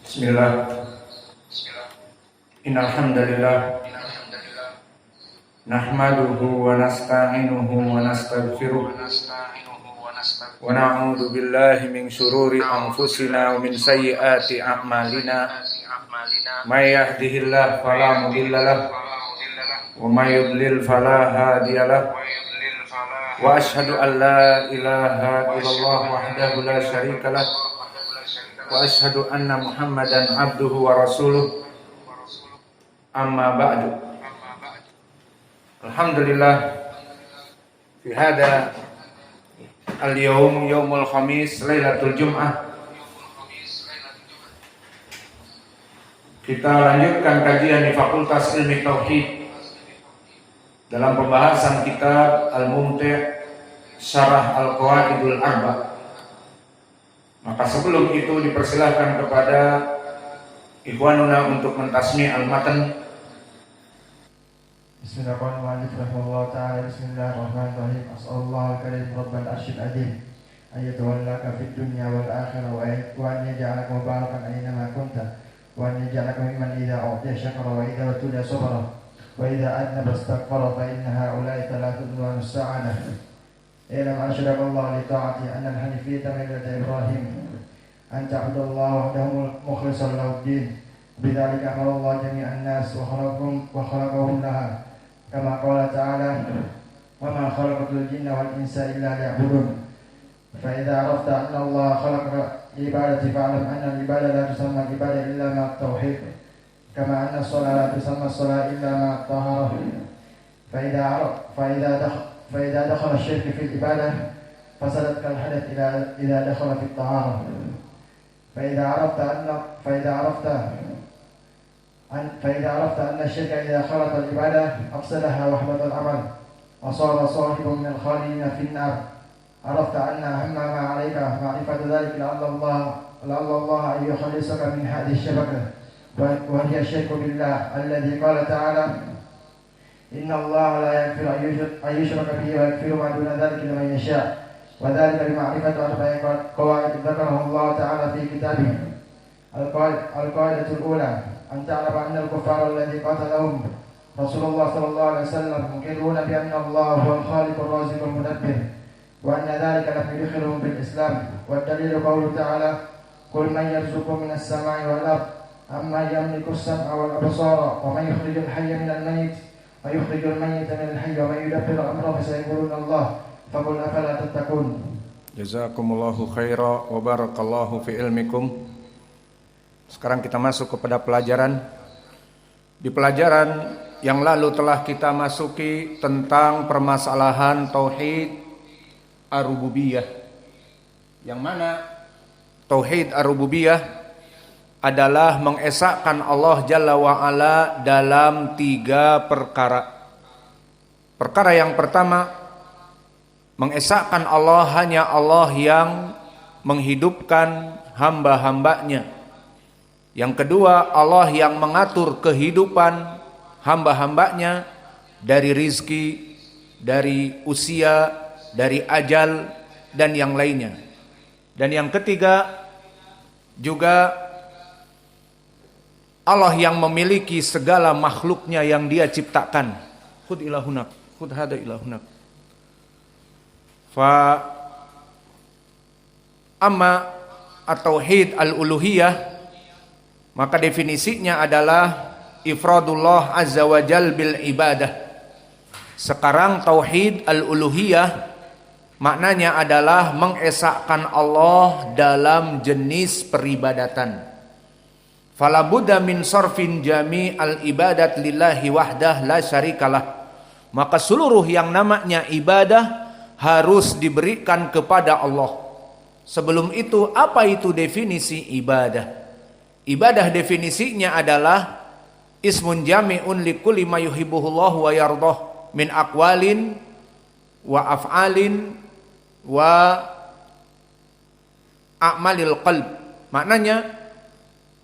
Bismillah. Innal hamdalillah nahmaduhu wa nasta'inuhu wa nastaghfiruh wa na'udzu billahi min shururi anfusina wa min sayyiati a'malina. May yahdihillahu fala mudilla lahu wa may yudlil fala hadiya lahu. Wa asyhadu an la ilaha illallah wahdahu la syarika lahu wa asyhadu anna Muhammadan abduhu wa rasuluh. Amma ba'du. Alhamdulillah fi hada al-yawm yaumul khamis lailatul jum'ah. Kita lanjutkan kajian di Fakultas Ilmi Tauhid dalam pembahasan kitab Al-Mumti' Syarah Al-Qawaidul Arba'. Maka sebelum itu dipersilahkan kepada ikhwanuna untuk mentasmi' al-matan. Bismillahirrahmanirrahim. Bismillahirrahmanirrahim. As'allallahu al-karim rabbal arsyil azim ayatawallaka fid dunya wal akhirah wa an yaj'alaka mubarakan aynama kunta wa an yaj'alaka mimman idza u'tiya syakara wa idza tuda sabara wa idza adnaba istaghfara fa inna haula'i thalathun wa nusta'ana. Ilam arsyadakallahu li ta'ati anna al-hanifiyyata millata Ibrahim an ta'budallaha wahdahu mukhlishan lahu-d-din bidzalika khalaqallahu jami'an nas wa khalaqahum laha kama qala ta'ala wa ma khalaqatul jinna wal insa illa liya'budun. Fa idza arafta anna Allah khalaqa ibadati fa'lam anna al-ibadata la tusamma ibadah illa ma tauhid kama anna as-salata la tusamma as-salata illa ma taharah. Fa idza dakhala asy-syirk fi al-ibadah fasadat kal hadath idza dakhala fi at-taharah. فإذا عرفت أن الشرك إذا خلط العبادة أفسدها وأحبط العمل وصار صاحب من الخالدين في النار. عرفت أن أهم ما عليك معرفة ذلك لعل الله أن يخلصك من هذه الشبكة وهي الشرك بالله الذي قال تعالى إن الله لا يغفر أن يشرك به ويغفر ما دون ذلك لمن يشاء وذلك بمعرفة أربع قواعد ذكرها الله تعالى في كتابه. القاعدة الأولى أن تعلم أن الكفار الذي قاتلهم رسول الله صلى الله عليه وسلم مقرون بأن الله هو الخالق الرازق المدبر وأن ذلك لم يدخلهم بالإسلام. والدليل قوله تعالى قل من يرزقكم من السماء والأرض أمن يملك السمع والأبصار ومن يخرج الحي من الميت ويخرج الميت من الحي ومن يدبر الأمر فسيقولون الله فقل أفلا تتقون. Jazakumullahu khaira wa barakallahu fi ilmikum. Sekarang kita masuk kepada pelajaran. Di pelajaran yang lalu telah kita masuki tentang permasalahan tauhid ar-rububiyah, yang mana tauhid ar-rububiyah adalah mengesahkan Allah Jalla wa Ala dalam 3 perkara. Perkara yang pertama, mengesahkan Allah hanya Allah yang menghidupkan hamba-hambanya. Yang kedua, Allah yang mengatur kehidupan hamba-hambanya dari rizki, dari usia, dari ajal, dan yang lainnya. Dan yang ketiga, juga Allah yang memiliki segala makhluknya yang Dia ciptakan. Khud ilahunak, khud hada ilahunak. Fa amma at-tauhid al-uluhiyah, maka definisinya adalah ifradullah azza wa jal bil ibadah. Sekarang tauhid al-uluhiyah maknanya adalah mengesahkan Allah dalam jenis peribadatan. Fala budda min sarfin jami al-ibadat lillahi wahdah la syarikalah. Maka seluruh yang namanya ibadah harus diberikan kepada Allah. Sebelum itu, apa itu definisi ibadah? Ibadah definisinya adalah ismun jami'un likulli ma yuhibbuhullahu wa yardah min aqwalin wa af'alin wa a'malil qalb. Maknanya,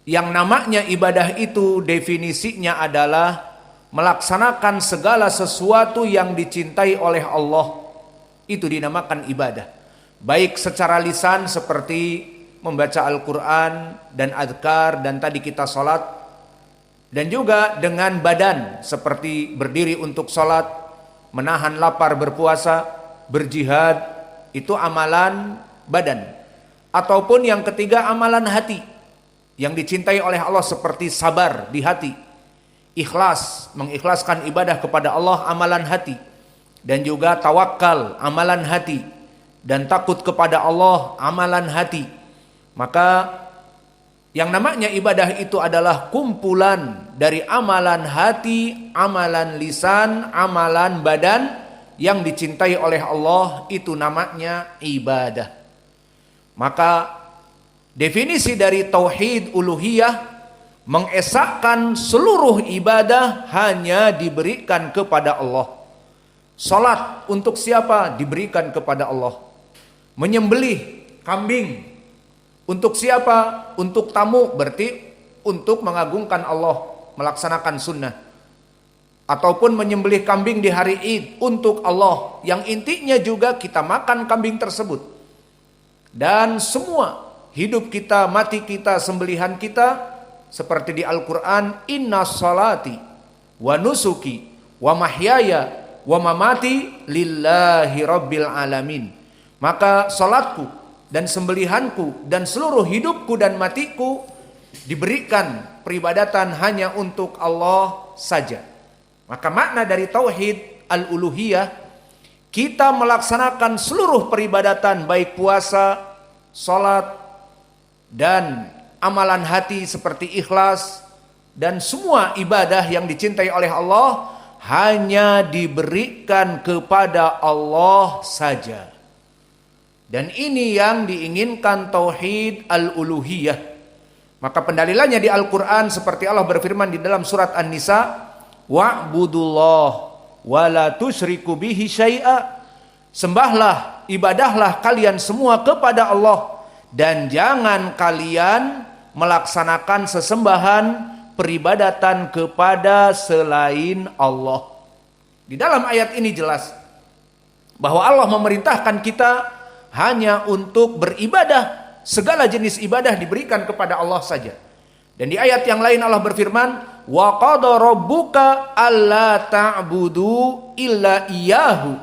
yang namanya ibadah itu definisinya adalah melaksanakan segala sesuatu yang dicintai oleh Allah. Itu dinamakan ibadah. Baik secara lisan seperti membaca Al-Quran dan adhkar, dan tadi kita sholat, dan juga dengan badan seperti berdiri untuk sholat, menahan lapar berpuasa, berjihad, itu amalan badan. Ataupun yang ketiga amalan hati yang dicintai oleh Allah seperti sabar di hati, ikhlas, mengikhlaskan ibadah kepada Allah, amalan hati, dan juga tawakal, amalan hati, dan takut kepada Allah, amalan hati. Maka yang namanya ibadah itu adalah kumpulan dari amalan hati, amalan lisan, amalan badan yang dicintai oleh Allah, itu namanya ibadah. Maka definisi dari tauhid uluhiyah mengesahkan seluruh ibadah hanya diberikan kepada Allah. Salat untuk siapa? Diberikan kepada Allah. Menyembelih kambing untuk siapa? Untuk tamu, berarti untuk mengagungkan Allah, melaksanakan sunnah. Ataupun menyembelih kambing di hari Id untuk Allah, yang intinya juga kita makan kambing tersebut. Dan semua hidup kita, mati kita, sembelihan kita, seperti di Al-Quran, inna salati wa nusuki wa mahyaya wa mamati lillahi rabbil alamin. Maka salatku dan sembelihanku dan seluruh hidupku dan matiku diberikan peribadatan hanya untuk Allah saja. Maka makna dari tauhid al-uluhiyah, kita melaksanakan seluruh peribadatan, baik puasa, salat, dan amalan hati seperti ikhlas, dan semua ibadah yang dicintai oleh Allah hanya diberikan kepada Allah saja. Dan ini yang diinginkan tauhid al-uluhiyah. Maka pendalilannya di Al-Quran seperti Allah berfirman di dalam surat An-Nisa, wa'budullah wa la tusyriku bihi syai'a. Sembahlah, ibadahlah kalian semua kepada Allah, dan jangan kalian melaksanakan sesembahan peribadatan kepada selain Allah. Di dalam ayat ini jelas bahwa Allah memerintahkan kita hanya untuk beribadah, segala jenis ibadah diberikan kepada Allah saja. Dan di ayat yang lain Allah berfirman, wa qada rabbuka alla ta'budu illa iyyahu.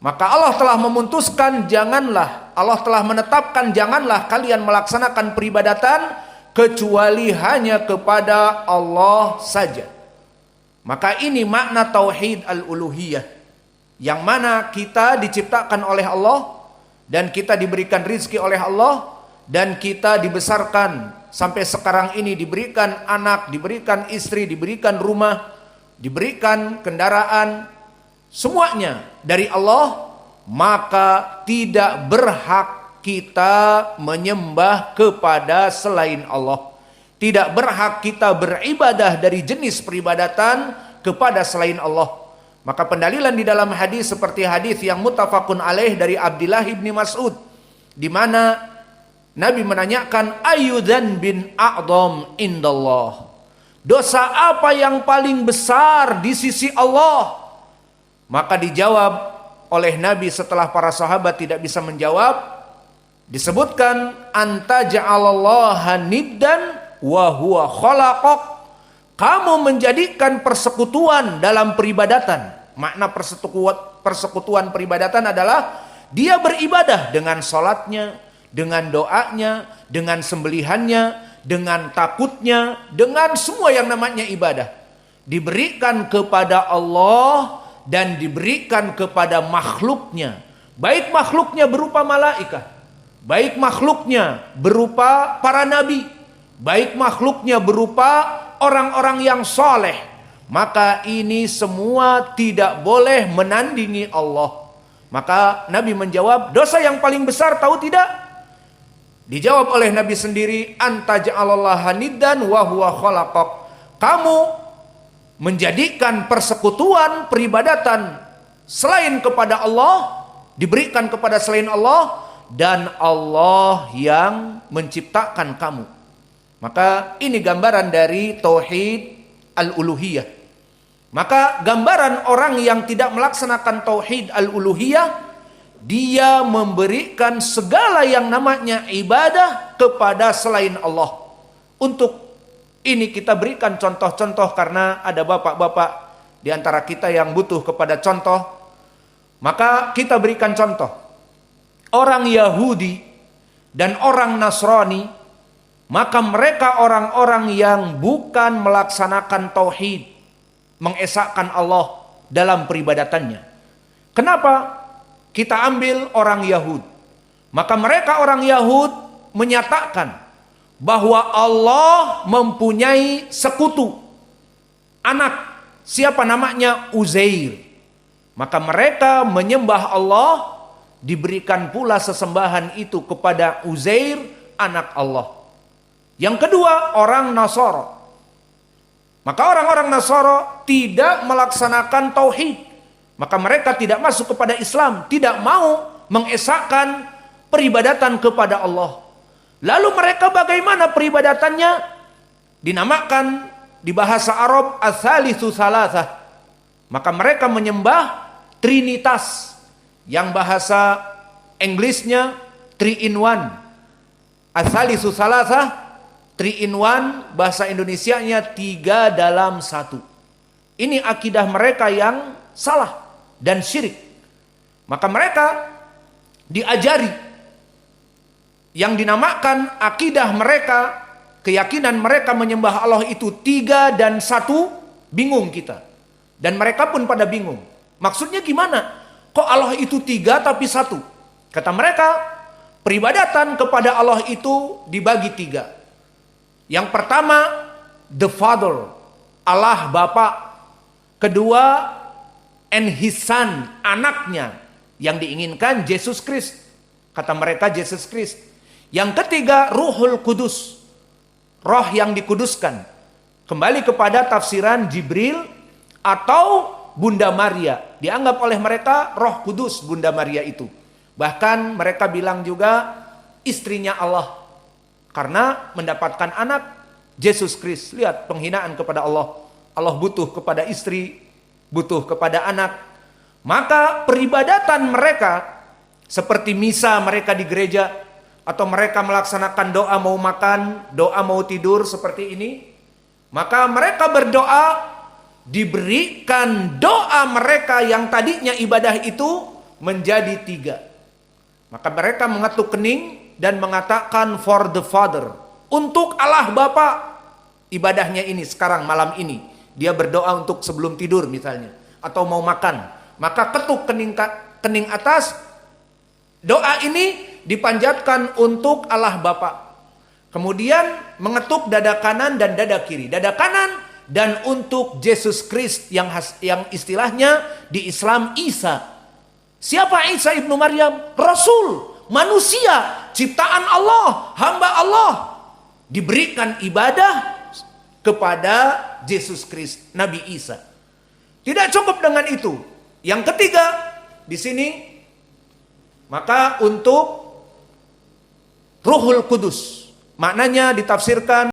Maka Allah telah memutuskan Allah telah menetapkan janganlah kalian melaksanakan peribadatan kecuali hanya kepada Allah saja. Maka ini makna tauhid al-uluhiyah, yang mana kita diciptakan oleh Allah, dan kita diberikan rizki oleh Allah, dan kita dibesarkan sampai sekarang ini, diberikan anak, diberikan istri, diberikan rumah, diberikan kendaraan, semuanya dari Allah. Maka tidak berhak kita menyembah kepada selain Allah. Tidak berhak kita beribadah dari jenis peribadatan kepada selain Allah. Maka pendalilan di dalam hadis seperti hadis yang muttafaqun alaih dari Abdullah bin Mas'ud, di mana Nabi menanyakan, ayu dzanbin a'dham indallah. Dosa apa yang paling besar di sisi Allah? Maka dijawab oleh Nabi setelah para sahabat tidak bisa menjawab, disebutkan anta ja'alallaha niddan wa huwa khalaqak. Kamu menjadikan persekutuan dalam peribadatan. Makna persekutuan peribadatan adalah dia beribadah dengan salatnya, dengan doanya, dengan sembelihannya, dengan takutnya, dengan semua yang namanya ibadah. Diberikan kepada Allah dan diberikan kepada makhluknya. Baik makhluknya berupa malaikat, baik makhluknya berupa para nabi, baik makhluknya berupa orang-orang yang soleh. Maka ini semua tidak boleh menandingi Allah. Maka Nabi menjawab, dosa yang paling besar tahu tidak? Dijawab oleh Nabi sendiri, anta ja'alallaha niddan wa huwa khalaqak. Kamu menjadikan persekutuan peribadatan selain kepada Allah, diberikan kepada selain Allah, dan Allah yang menciptakan kamu. Maka ini gambaran dari tauhid al-uluhiyah. Maka gambaran orang yang tidak melaksanakan tauhid al-uluhiyah, dia memberikan segala yang namanya ibadah kepada selain Allah. Untuk ini kita berikan contoh-contoh karena ada bapak-bapak di antara kita yang butuh kepada contoh. Maka kita berikan contoh. Orang Yahudi dan orang Nasrani, maka mereka orang-orang yang bukan melaksanakan tauhid, mengesahkan Allah dalam peribadatannya. Kenapa? Kita ambil orang Yahud. Maka mereka orang Yahud menyatakan bahwa Allah mempunyai sekutu, anak. Siapa namanya? Uzair. Maka mereka menyembah Allah, diberikan pula sesembahan itu kepada Uzair, anak Allah. Yang kedua, orang Nasara. Maka orang-orang Nasara tidak melaksanakan tauhid. Maka mereka tidak masuk kepada Islam, tidak mau mengesahkan peribadatan kepada Allah. Lalu mereka bagaimana peribadatannya? Dinamakan di bahasa Arab ats-tsalitsu tsalatsa. Maka mereka menyembah Trinitas, yang bahasa Inggrisnya 3 in 1. Ats-tsalitsu tsalatsa, 3 in 1, bahasa Indonesianya 3 dalam 1. Ini akidah mereka yang salah dan syirik. Maka mereka diajari yang dinamakan akidah mereka, keyakinan mereka menyembah Allah itu 3 dan 1, bingung kita. Dan mereka pun pada bingung. Maksudnya gimana? Kok Allah itu 3 tapi 1? Kata mereka, peribadatan kepada Allah itu dibagi 3. Yang pertama, the Father, Allah Bapa. Kedua, and His Son, anaknya, yang diinginkan Yesus Kristus. Kata mereka Yesus Kristus. Yang ketiga, Ruhul Kudus, roh yang dikuduskan. Kembali kepada tafsiran Jibril atau Bunda Maria. Dianggap oleh mereka Roh Kudus Bunda Maria itu. Bahkan mereka bilang juga istrinya Allah. Karena mendapatkan anak Yesus Kristus. Lihat penghinaan kepada Allah. Allah butuh kepada istri, butuh kepada anak. Maka peribadatan mereka seperti misa mereka di gereja, atau mereka melaksanakan doa mau makan, doa mau tidur seperti ini, maka mereka berdoa, diberikan doa mereka yang tadinya ibadah itu menjadi 3. Maka mereka mengetuk kening dan mengatakan for the Father, untuk Allah Bapa. Ibadahnya ini sekarang malam ini, dia berdoa untuk sebelum tidur misalnya, atau mau makan, maka ketuk kening atas, doa ini dipanjatkan untuk Allah Bapa. Kemudian mengetuk dada kanan dan dada kiri. Dada kanan dan untuk Yesus Kristus yang istilahnya di Islam Isa. Siapa Isa ibnu Maryam? Rasul, manusia, ciptaan Allah, hamba Allah. Diberikan ibadah kepada Yesus Kristus, Nabi Isa. Tidak cukup dengan itu. Yang ketiga di sini, maka untuk Ruhul Kudus, maknanya ditafsirkan